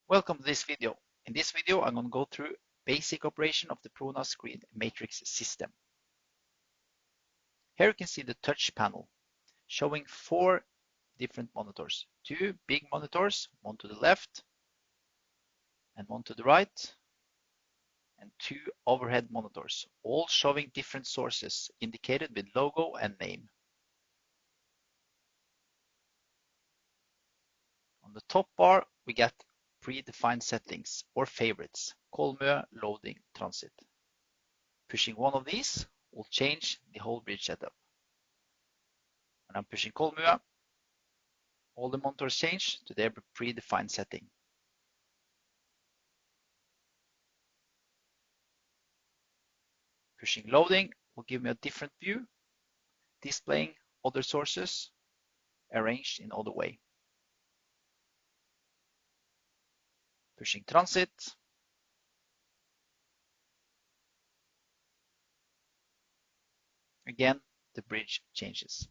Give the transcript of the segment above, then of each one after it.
Welcome to this video. In this video, I'm going to go through basic operation of the ProNav screen matrix system. Here you can see the touch panel showing 4 different monitors. 2 big monitors, one to the left and one to the right, and 2 overhead monitors, all showing different sources indicated with logo and name. On the top bar, we get predefined settings or favorites, Kolmø, loading, transit. Pushing one of these will change the whole bridge setup. When I'm pushing Kolmø, all the monitors change to their predefined setting. Pushing loading will give me a different view, displaying other sources arranged in other way. Pushing transit, again, the bridge changes.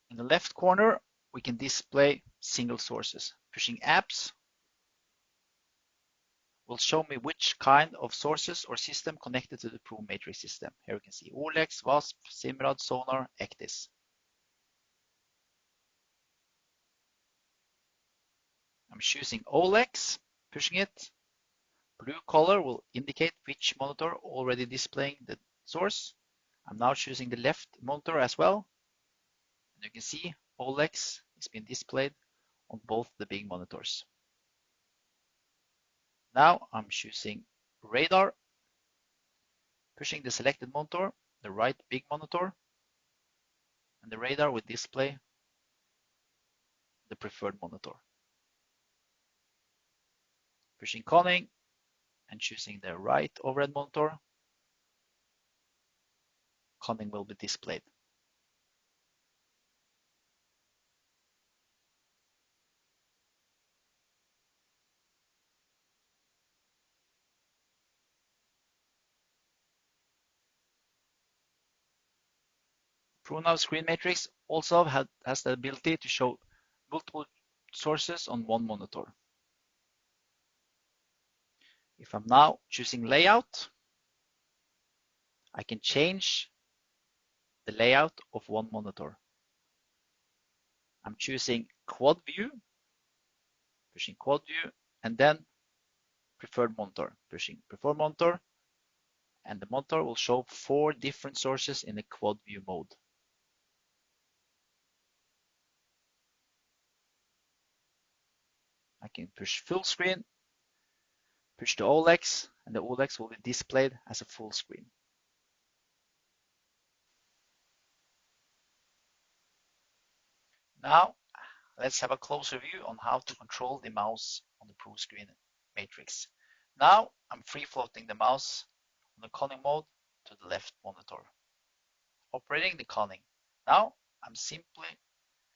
In the left corner, we can display single sources. Pushing apps will show me which kind of sources or system connected to the ProMatrix system. Here we can see OLEX, WASP, Simrad, Sonar, ECDIS. I'm choosing OLEX, pushing it. Blue color will indicate which monitor already displaying the source. I'm now choosing the left monitor as well. And you can see OLEX is being displayed on both the big monitors. Now I'm choosing radar, pushing the selected monitor, the right big monitor, and the radar will display the preferred monitor. Pushing conning and choosing the right overhead monitor, conning will be displayed. ProNav Screen Matrix also has the ability to show multiple sources on one monitor. If I'm now choosing layout, I can change the layout of one monitor. I'm choosing quad view, pushing quad view, and then preferred monitor, pushing preferred monitor, and the monitor will show 4 different sources in the quad view mode. I can push full screen, push the OLEX, and the OLEX will be displayed as a full screen. Now, let's have a closer view on how to control the mouse on the Pro Screen Matrix. Now, I'm free floating the mouse on the conning mode to the left monitor, operating the conning. Now, I'm simply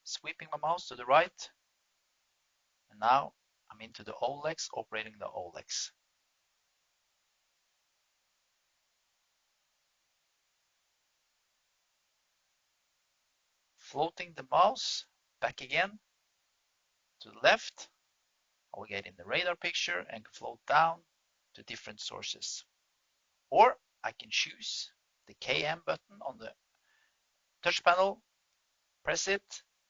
sweeping my mouse to the right, and now I'm into the OLEX, operating the OLEX. Floating the mouse back again to the left, I will get in the radar picture and float down to different sources. Or I can choose the KM button on the touch panel, press it,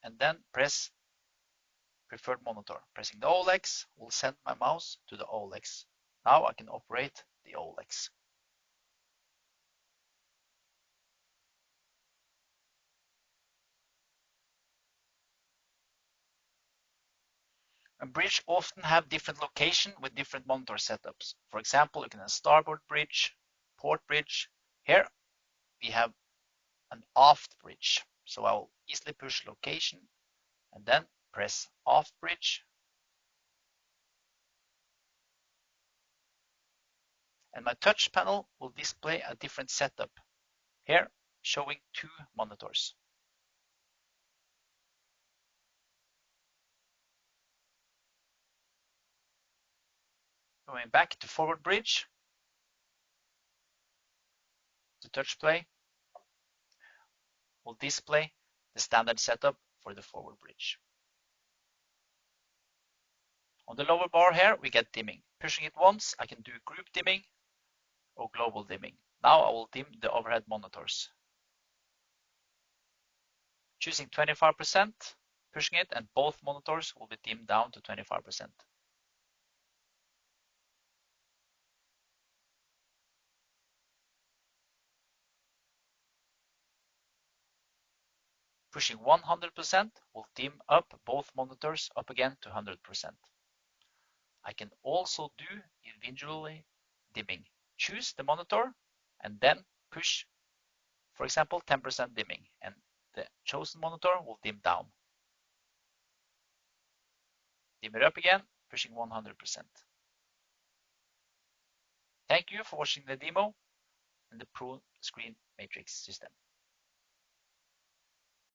and then press preferred monitor. Pressing the OLEX will send my mouse to the OLEX. Now I can operate the OLEX. A bridge often have different location with different monitor setups. For example, you can have starboard bridge, port bridge. Here we have an aft bridge. So I will easily push location and then press aft bridge. And my touch panel will display a different setup. Here showing 2 monitors. Going back to forward bridge, the touch play will display the standard setup for the forward bridge. On the lower bar here, we get dimming. Pushing it once, I can do group dimming or global dimming. Now I will dim the overhead monitors. Choosing 25%, pushing it, and both monitors will be dimmed down to 25%. Pushing 100% will dim up both monitors up again to 100%. I can also do individually dimming. Choose the monitor and then push, for example, 10% dimming, and the chosen monitor will dim down. Dim it up again, pushing 100%. Thank you for watching the demo in the ProScreen Matrix system.